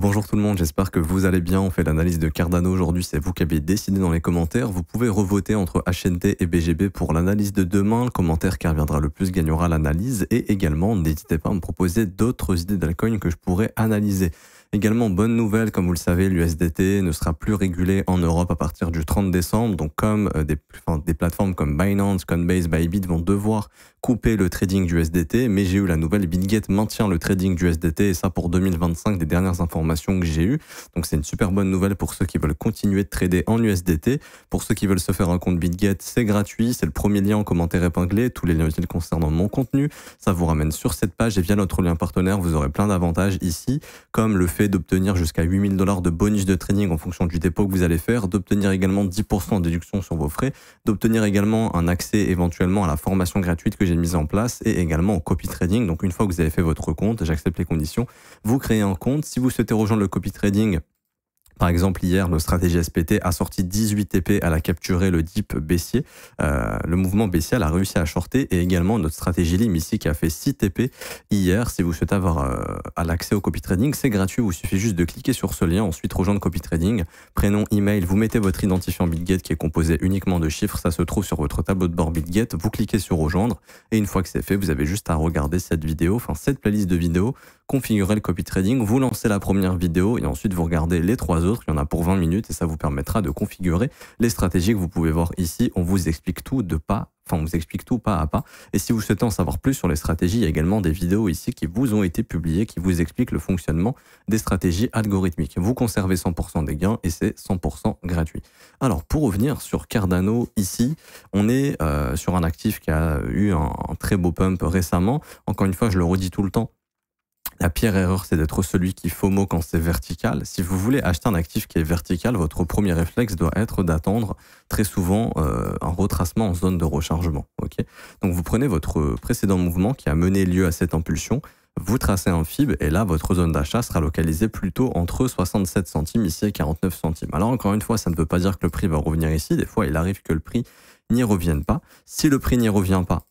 Bonjour tout le monde, j'espère que vous allez bien. On fait l'analyse de Cardano aujourd'hui, c'est vous qui avez décidé dans les commentaires. Vous pouvez revoter entre HNT et BGB pour l'analyse de demain. Le commentaire qui reviendra le plus gagnera l'analyse. Et également, n'hésitez pas à me proposer d'autres idées d'altcoin que je pourrais analyser. Également, bonne nouvelle, comme vous le savez, l'USDT ne sera plus régulé en Europe à partir du 30 décembre. Donc, comme des plateformes comme Binance, Coinbase, Bybit vont devoir couper le trading du USDT, mais j'ai eu la nouvelle, Bitget maintient le trading du USDT et ça pour 2025, des dernières informations que j'ai eues. Donc, c'est une super bonne nouvelle pour ceux qui veulent continuer de trader en USDT. Pour ceux qui veulent se faire un compte Bitget, c'est gratuit. C'est le premier lien en commentaire épinglé. Tous les liens utiles concernant mon contenu, ça vous ramène sur cette page et via notre lien partenaire, vous aurez plein d'avantages ici, comme le fait d'obtenir jusqu'à 8 000 $ de bonus de trading en fonction du dépôt que vous allez faire, d'obtenir également 10% de déduction sur vos frais, d'obtenir également un accès éventuellement à la formation gratuite que j'ai mise en place et également au copy trading. Donc une fois que vous avez fait votre compte, j'accepte les conditions, vous créez un compte. Si vous souhaitez rejoindre le copy trading, par exemple, hier, le stratégie SPT a sorti 18 TP, elle a capturé le dip baissier. Le mouvement baissier, elle a réussi à shorter et également notre stratégie LIM ici qui a fait 6 TP hier. Si vous souhaitez avoir l'accès au copy trading, c'est gratuit. Il suffit juste de cliquer sur ce lien, ensuite rejoindre copy trading, prénom, email, vous mettez votre identifiant Bitget qui est composé uniquement de chiffres. Ça se trouve sur votre tableau de bord Bitget. Vous cliquez sur rejoindre et une fois que c'est fait, vous avez juste à regarder cette vidéo, enfin cette playlist de vidéos, configurer le copy trading, vous lancez la première vidéo et ensuite vous regardez les 3 autres. Il y en a pour 20 minutes et ça vous permettra de configurer les stratégies que vous pouvez voir ici. On vous explique tout on vous explique tout pas à pas. Et si vous souhaitez en savoir plus sur les stratégies, il y a également des vidéos ici qui vous ont été publiées, qui vous expliquent le fonctionnement des stratégies algorithmiques. Vous conservez 100% des gains et c'est 100% gratuit. Alors, pour revenir sur Cardano, ici, on est sur un actif qui a eu un très beau pump récemment. Encore une fois, je le redis tout le temps, la pire erreur, c'est d'être celui qui FOMO quand c'est vertical. Si vous voulez acheter un actif qui est vertical, votre premier réflexe doit être d'attendre très souvent un retracement en zone de rechargement. Okay, donc vous prenez votre précédent mouvement qui a mené lieu à cette impulsion, vous tracez un FIB et là, votre zone d'achat sera localisée plutôt entre 67 centimes ici et 49 centimes. Alors encore une fois, ça ne veut pas dire que le prix va revenir ici. Des fois, il arrive que le prix n'y revienne pas. Si le prix n'y revient pas,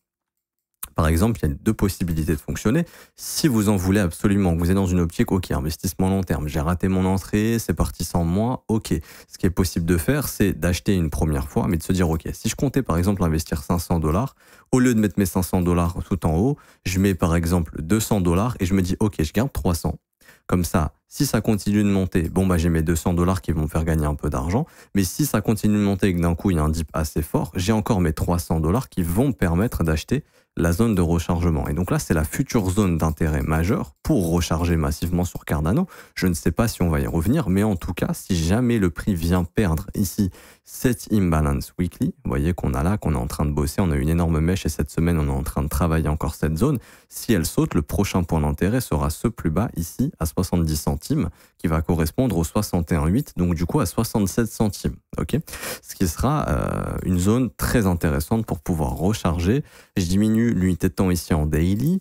par exemple, il y a deux possibilités de fonctionner. Si vous en voulez absolument, vous êtes dans une optique, ok, investissement long terme, j'ai raté mon entrée, c'est parti sans moi, ok. Ce qui est possible de faire, c'est d'acheter une première fois, mais de se dire, ok, si je comptais par exemple investir 500 $, au lieu de mettre mes 500 $ tout en haut, je mets par exemple 200 $ et je me dis, ok, je garde 300. Comme ça, si ça continue de monter, bon bah j'ai mes 200 $ qui vont me faire gagner un peu d'argent. Mais si ça continue de monter et que d'un coup il y a un dip assez fort, j'ai encore mes 300 $ qui vont me permettre d'acheter la zone de rechargement. Et donc là, c'est la future zone d'intérêt majeur pour recharger massivement sur Cardano. Je ne sais pas si on va y revenir, mais en tout cas, si jamais le prix vient perdre ici cette imbalance weekly, vous voyez qu'on a là, qu'on est en train de bosser, on a une énorme mèche et cette semaine, on est en train de travailler encore cette zone. Si elle saute, le prochain point d'intérêt sera ce plus bas ici à 70 centimes, qui va correspondre au 61,8, donc du coup à 67 centimes. Okay, ce qui sera une zone très intéressante pour pouvoir recharger. Je diminue l'unité de temps ici en daily.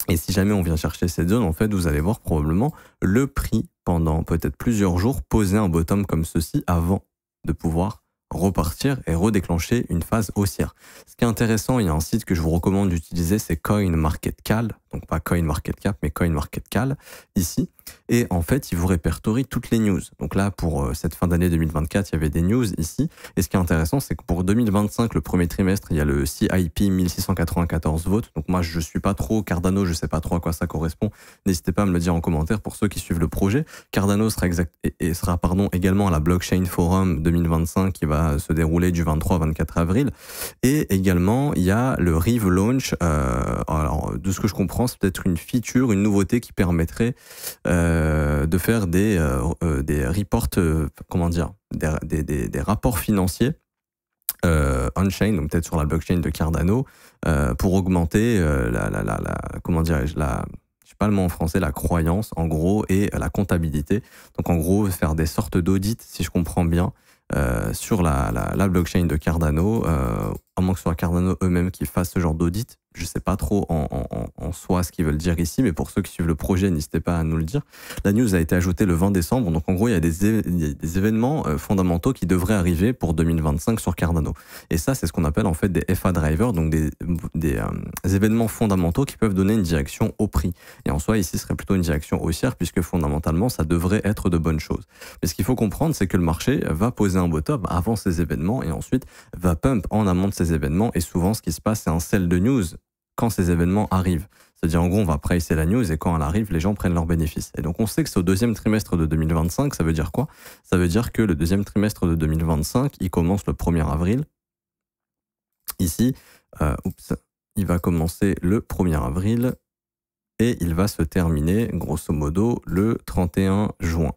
Et si jamais on vient chercher cette zone, en fait, vous allez voir probablement le prix pendant peut-être plusieurs jours poser un bottom comme ceci avant de pouvoir repartir et redéclencher une phase haussière. Ce qui est intéressant, il y a un site que je vous recommande d'utiliser, c'est CoinMarketCal, donc pas CoinMarketCap, mais CoinMarketCal, ici. Et en fait, il vous répertorie toutes les news. Donc là, pour cette fin d'année 2024, il y avait des news ici. Et ce qui est intéressant, c'est que pour 2025, le premier trimestre, il y a le CIP 1694 votes. Donc moi, je suis pas trop Cardano, je sais pas trop à quoi ça correspond. N'hésitez pas à me le dire en commentaire pour ceux qui suivent le projet. Cardano sera également à la Blockchain Forum 2025 qui va se dérouler du 23 au 24 avril. Et également, il y a le Rive Launch. Alors, de ce que je comprends, c'est peut-être une feature, une nouveauté qui permettrait de faire des reports, comment dire, des rapports financiers on-chain, donc peut-être sur la blockchain de Cardano, pour augmenter comment dirais-je, je sais pas le mot en français, la croyance en gros et la comptabilité. Donc en gros, faire des sortes d'audits, si je comprends bien, sur la blockchain de Cardano, à moins que ce soit Cardano eux-mêmes qui fassent ce genre d'audit, je sais pas trop en soi ce qu'ils veulent dire ici, mais pour ceux qui suivent le projet, n'hésitez pas à nous le dire. La news a été ajoutée le 20 décembre, donc en gros, il y a des événements fondamentaux qui devraient arriver pour 2025 sur Cardano. Et ça, c'est ce qu'on appelle en fait des FA drivers, donc des événements fondamentaux qui peuvent donner une direction au prix. Et en soi, ici, ce serait plutôt une direction haussière, puisque fondamentalement, ça devrait être de bonnes choses. Mais ce qu'il faut comprendre, c'est que le marché va poser un bottom avant ces événements et ensuite va pump en amont de ces événements. Et souvent, ce qui se passe, c'est un sell de news quand ces événements arrivent. C'est-à-dire, en gros, on va pricer la news et quand elle arrive, les gens prennent leurs bénéfices. Et donc, on sait que c'est au deuxième trimestre de 2025. Ça veut dire quoi? Ça veut dire que le deuxième trimestre de 2025, il commence le 1er avril. Ici, il va commencer le 1er avril et il va se terminer, grosso modo, le 31 juin.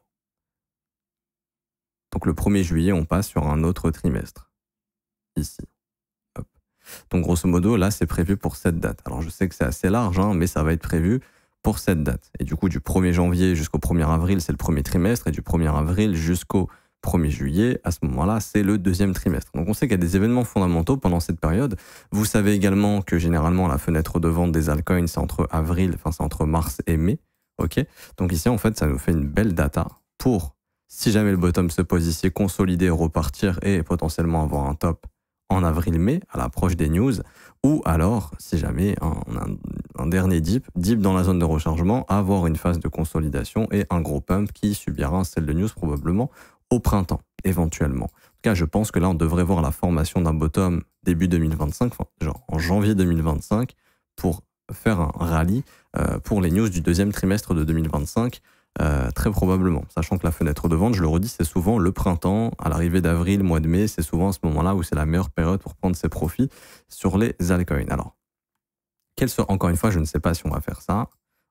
Donc, le 1er juillet, on passe sur un autre trimestre. Ici. Hop. Donc, grosso modo, là, c'est prévu pour cette date. Alors, je sais que c'est assez large, hein, mais ça va être prévu pour cette date. Et du coup, du 1er janvier jusqu'au 1er avril, c'est le premier trimestre, et du 1er avril jusqu'au 1er juillet, à ce moment-là, c'est le deuxième trimestre. Donc, on sait qu'il y a des événements fondamentaux pendant cette période. Vous savez également que généralement, la fenêtre de vente des altcoins, c'est entre c'est entre mars et mai. OK? Donc, ici, en fait, ça nous fait une belle data pour, si jamais le bottom se pose ici, consolider, repartir et potentiellement avoir un top en avril-mai, à l'approche des news, ou alors, si jamais on a un dernier dip dans la zone de rechargement, avoir une phase de consolidation et un gros pump qui subira un sell de news probablement au printemps, éventuellement. En tout cas, je pense que là, on devrait voir la formation d'un bottom début 2025, enfin, genre en janvier 2025, pour faire un rallye pour les news du deuxième trimestre de 2025, très probablement. Sachant que la fenêtre de vente, je le redis, c'est souvent le printemps, à l'arrivée d'avril, mois de mai, c'est souvent à ce moment-là où c'est la meilleure période pour prendre ses profits sur les altcoins. Alors, encore une fois, je ne sais pas si on va faire ça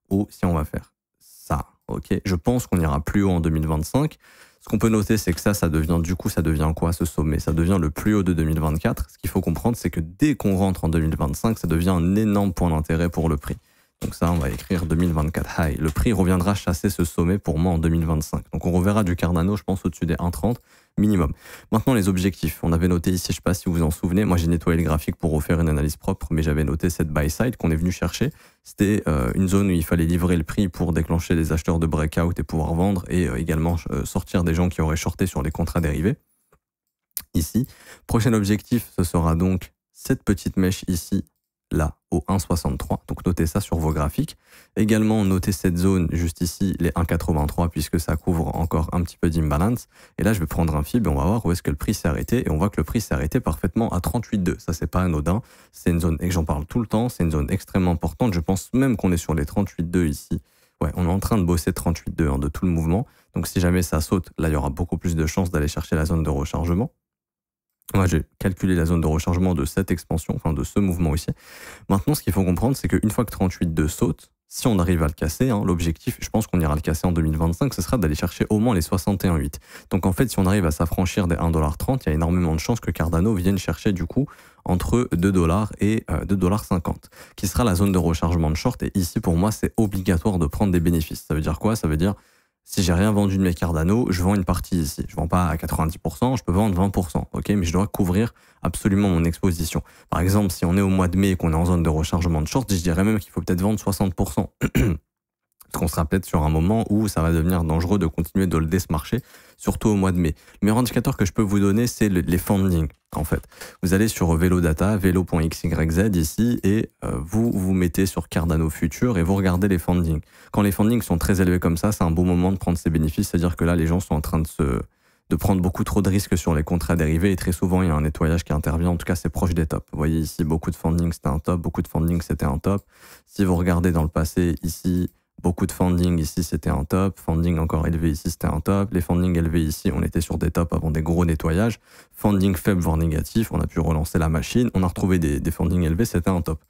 ou si on va faire ça. Ok, je pense qu'on ira plus haut en 2025. Ce qu'on peut noter, c'est que ça devient quoi ce sommet? Ça devient le plus haut de 2024. Ce qu'il faut comprendre, c'est que dès qu'on rentre en 2025, ça devient un énorme point d'intérêt pour le prix. Donc ça, on va écrire 2024 high. Le prix reviendra chasser ce sommet pour moi en 2025. Donc on reverra du Cardano, je pense, au-dessus des 1,30 minimum. Maintenant, les objectifs. On avait noté ici, je ne sais pas si vous vous en souvenez, moi j'ai nettoyé le graphique pour refaire une analyse propre, mais j'avais noté cette buy side qu'on est venu chercher. C'était une zone où il fallait livrer le prix pour déclencher les acheteurs de breakout et pouvoir vendre et également sortir des gens qui auraient shorté sur les contrats dérivés. Ici. Prochain objectif, ce sera donc cette petite mèche ici, là, au 1,63. Donc, notez ça sur vos graphiques. Également, notez cette zone juste ici, les 1,83, puisque ça couvre encore un petit peu d'imbalance. Et là, je vais prendre un fib et on va voir où est-ce que le prix s'est arrêté. Et on voit que le prix s'est arrêté parfaitement à 38,2. Ça, c'est pas anodin. C'est une zone, et j'en parle tout le temps, c'est une zone extrêmement importante. Je pense même qu'on est sur les 38,2 ici. Ouais, on est en train de bosser 38,2 de tout le mouvement. Donc, si jamais ça saute, là, il y aura beaucoup plus de chances d'aller chercher la zone de rechargement. Moi, j'ai calculé la zone de rechargement de cette expansion, enfin de ce mouvement aussi. Maintenant, ce qu'il faut comprendre, c'est qu'une fois que 38,2 saute, si on arrive à le casser, l'objectif, je pense qu'on ira le casser en 2025, ce sera d'aller chercher au moins les 61,8. Donc en fait, si on arrive à s'affranchir des 1,30$, il y a énormément de chances que Cardano vienne chercher du coup entre 2$ et 2,50$, qui sera la zone de rechargement de short. Et ici, pour moi, c'est obligatoire de prendre des bénéfices. Ça veut dire quoi? Ça veut dire, si j'ai rien vendu de mes Cardano, je vends une partie ici. Je vends pas à 90%, je peux vendre 20%, ok? Mais je dois couvrir absolument mon exposition. Par exemple, si on est au mois de mai et qu'on est en zone de rechargement de short, je dirais même qu'il faut peut-être vendre 60%. Parce qu'on sera peut-être sur un moment où ça va devenir dangereux de continuer de holder ce marché, surtout au mois de mai. Le meilleur indicateur que je peux vous donner, c'est les fundings, en fait. Vous allez sur Velo Data, velo.xyz ici, et vous mettez sur Cardano Future et vous regardez les fundings. Quand les fundings sont très élevés comme ça, c'est un bon moment de prendre ses bénéfices, c'est-à-dire que là, les gens sont en train de prendre beaucoup trop de risques sur les contrats dérivés et très souvent, il y a un nettoyage qui intervient. En tout cas, c'est proche des tops. Vous voyez ici, beaucoup de funding, c'était un top, beaucoup de funding, c'était un top. Si vous regardez dans le passé, ici, beaucoup de funding ici, c'était un top. Funding encore élevé ici, c'était un top. Les funding élevés ici, on était sur des tops avant des gros nettoyages. Funding faible, voire négatif, on a pu relancer la machine. On a retrouvé des funding élevés, c'était un top.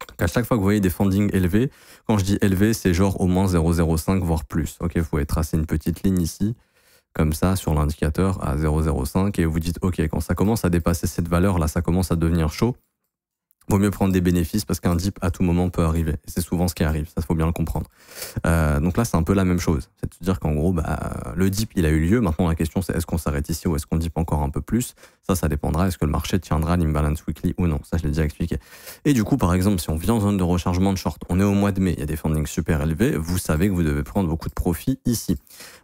Donc à chaque fois que vous voyez des funding élevés, quand je dis élevé, c'est genre au moins 0,05 voire plus. Ok, vous pouvez tracer une petite ligne ici, comme ça, sur l'indicateur à 0,05 et vous dites, ok, quand ça commence à dépasser cette valeur, là, ça commence à devenir chaud. vaut mieux prendre des bénéfices parce qu'un dip à tout moment peut arriver. Et c'est souvent ce qui arrive, ça faut bien le comprendre. Donc là c'est un peu la même chose. C'est-à-dire qu'en gros, le dip il a eu lieu. Maintenant la question c'est est-ce qu'on s'arrête ici ou est-ce qu'on dip encore un peu plus? Ça dépendra. Est-ce que le marché tiendra l'imbalance weekly ou non? Ça je l'ai déjà expliqué. Et du coup par exemple si on vient en zone de rechargement de short, on est au mois de mai, il y a des fundings super élevés, vous savez que vous devez prendre beaucoup de profit ici.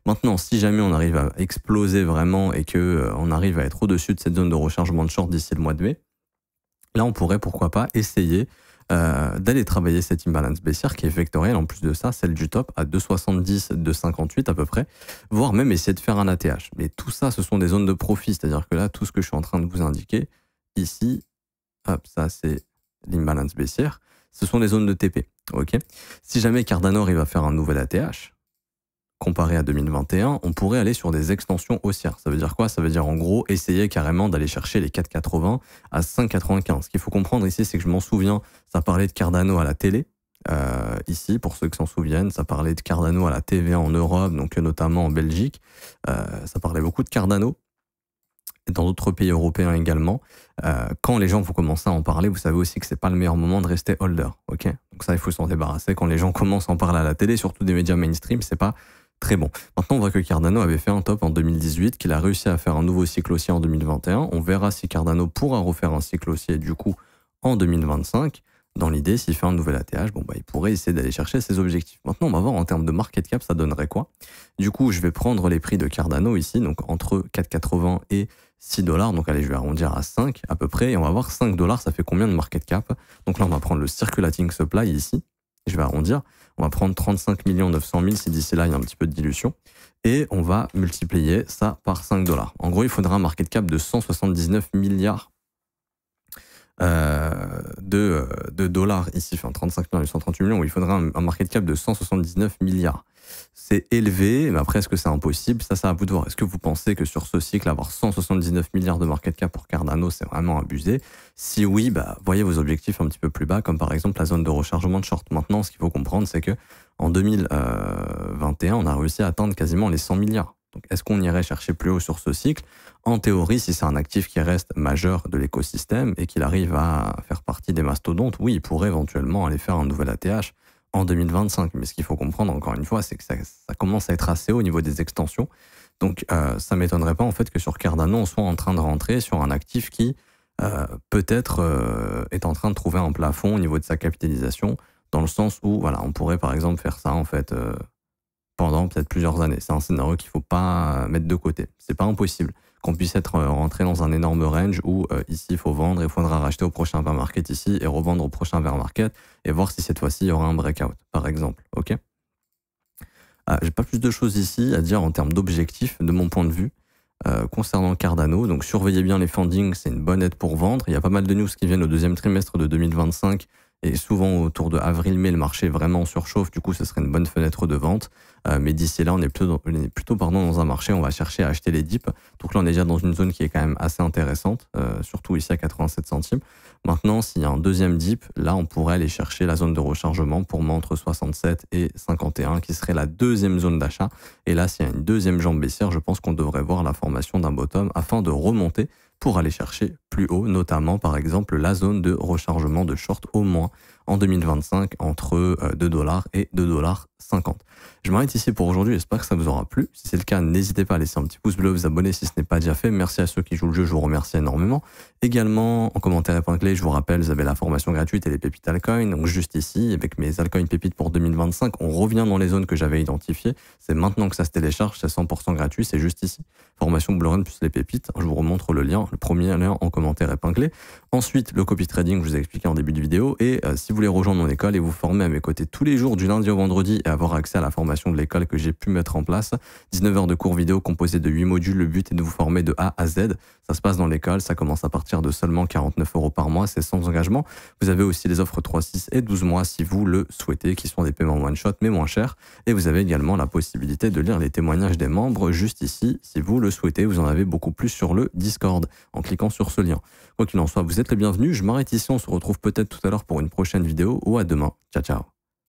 Maintenant si jamais on arrive à exploser vraiment et que on arrive à être au-dessus de cette zone de rechargement de short d'ici le mois de mai, là, on pourrait, pourquoi pas, essayer d'aller travailler cette imbalance baissière qui est vectorielle, en plus de ça, celle du top à 2,70, 2,58 à peu près, voire même essayer de faire un ATH. Mais tout ça, ce sont des zones de profit, c'est-à-dire que là, tout ce que je suis en train de vous indiquer, ici, hop, ça c'est l'imbalance baissière, ce sont des zones de TP, ok? Si jamais Cardano arrive à faire un nouvel ATH, comparé à 2021, on pourrait aller sur des extensions haussières. Ça veut dire quoi? Ça veut dire en gros essayer carrément d'aller chercher les 4,80 à 5,95. Ce qu'il faut comprendre ici, c'est que je m'en souviens, ça parlait de Cardano à la télé. Ici, pour ceux qui s'en souviennent, ça parlait de Cardano à la TV en Europe, donc notamment en Belgique. Ça parlait beaucoup de Cardano. Et dans d'autres pays européens également. Quand les gens vont commencer à en parler, vous savez aussi que c'est pas le meilleur moment de rester holder. Ok? Donc ça, il faut s'en débarrasser. Quand les gens commencent à en parler à la télé, surtout des médias mainstream, c'est pas très bon. Maintenant, on voit que Cardano avait fait un top en 2018, qu'il a réussi à faire un nouveau cycle haussier en 2021. On verra si Cardano pourra refaire un cycle haussier du coup en 2025. Dans l'idée, s'il fait un nouvel ATH, il pourrait essayer d'aller chercher ses objectifs. Maintenant, on va voir en termes de market cap, ça donnerait quoi? Du coup, je vais prendre les prix de Cardano ici, donc entre 4,80 et 6 dollars. Donc allez, je vais arrondir à 5 à peu près, et on va voir 5 dollars, ça fait combien de market cap? Donc là, on va prendre le circulating supply ici. Je vais arrondir, on va prendre 35 900 000 si d'ici là il y a un petit peu de dilution, et on va multiplier ça par 5 dollars. En gros, il faudra un market cap de 179 milliards de dollars ici, enfin 35 938 millions, où il faudra un market cap de 179 milliards. C'est élevé, mais après, est-ce que c'est impossible? Ça à vous de voir. Est-ce que vous pensez que sur ce cycle, avoir 179 milliards de market cap pour Cardano, c'est vraiment abusé? Si oui, voyez vos objectifs un petit peu plus bas, comme par exemple la zone de rechargement de short. Maintenant, ce qu'il faut comprendre, c'est que en 2021, on a réussi à atteindre quasiment les 100 milliards. Donc, est-ce qu'on irait chercher plus haut sur ce cycle? En théorie, si c'est un actif qui reste majeur de l'écosystème et qu'il arrive à faire partie des mastodontes, oui, il pourrait éventuellement aller faire un nouvel ATH en 2025. Mais ce qu'il faut comprendre, encore une fois, c'est que ça commence à être assez haut au niveau des extensions. Donc, ça m'étonnerait pas en fait que sur Cardano, on soit en train de rentrer sur un actif qui peut-être est en train de trouver un plafond au niveau de sa capitalisation, dans le sens où, voilà, on pourrait par exemple faire ça en fait pendant peut-être plusieurs années. C'est un scénario qu'il faut pas mettre de côté. C'est pas impossible qu'on puisse être rentré dans un énorme range où ici il faut vendre, il faudra racheter au prochain bear market ici et revendre au prochain bear market et voir si cette fois-ci il y aura un breakout, par exemple. Ok. J'ai pas plus de choses ici à dire en termes d'objectifs de mon point de vue concernant Cardano. Donc surveillez bien les fundings, c'est une bonne aide pour vendre. Il y a pas mal de news qui viennent au deuxième trimestre de 2025. Et souvent, autour de avril-mai, le marché vraiment surchauffe. Du coup, ce serait une bonne fenêtre de vente. Mais d'ici là, on est plutôt dans un marché, on va chercher à acheter les dips. Donc là, on est déjà dans une zone qui est quand même assez intéressante, surtout ici à 87 centimes. Maintenant, s'il y a un deuxième dip, là, on pourrait aller chercher la zone de rechargement pour moi entre 67 et 51, qui serait la deuxième zone d'achat. Et là, s'il y a une deuxième jambe baissière, je pense qu'on devrait voir la formation d'un bottom afin de remonter pour aller chercher plus haut, notamment par exemple la zone de rechargement de short au moins en 2025 entre 2 dollars et 2,50 dollars. Je m'arrête ici pour aujourd'hui, j'espère que ça vous aura plu. Si c'est le cas, n'hésitez pas à laisser un petit pouce bleu, vous abonner si ce n'est pas déjà fait. Merci à ceux qui jouent le jeu, je vous remercie énormément. Également, en commentaire épinglé, je vous rappelle, vous avez la formation gratuite et les pépites altcoin. Donc juste ici, avec mes altcoins pépites pour 2025, on revient dans les zones que j'avais identifiées. C'est maintenant que ça se télécharge, c'est 100% gratuit, c'est juste ici. Formation Blue Run plus les pépites. Je vous remontre le lien, le premier lien en commentaire épinglé. Ensuite, le copy trading, je vous ai expliqué en début de vidéo. Et si vous voulez rejoindre mon école et vous former à mes côtés tous les jours du lundi au vendredi et avoir accès à la formation de l'école que j'ai pu mettre en place, 19 heures de cours vidéo composés de 8 modules. Le but est de vous former de A à Z. Ça se passe dans l'école, ça commence à partir de seulement 49 € par mois, c'est sans engagement. Vous avez aussi les offres 3, 6 et 12 mois si vous le souhaitez, qui sont des paiements one shot mais moins chers. Et vous avez également la possibilité de lire les témoignages des membres juste ici, si vous le souhaitez. Vous en avez beaucoup plus sur le Discord en cliquant sur ce lien. Quoi qu'il en soit, vous êtes les bienvenus. Je m'arrête ici, on se retrouve peut-être tout à l'heure pour une prochaine vidéo ou à demain. Ciao, ciao.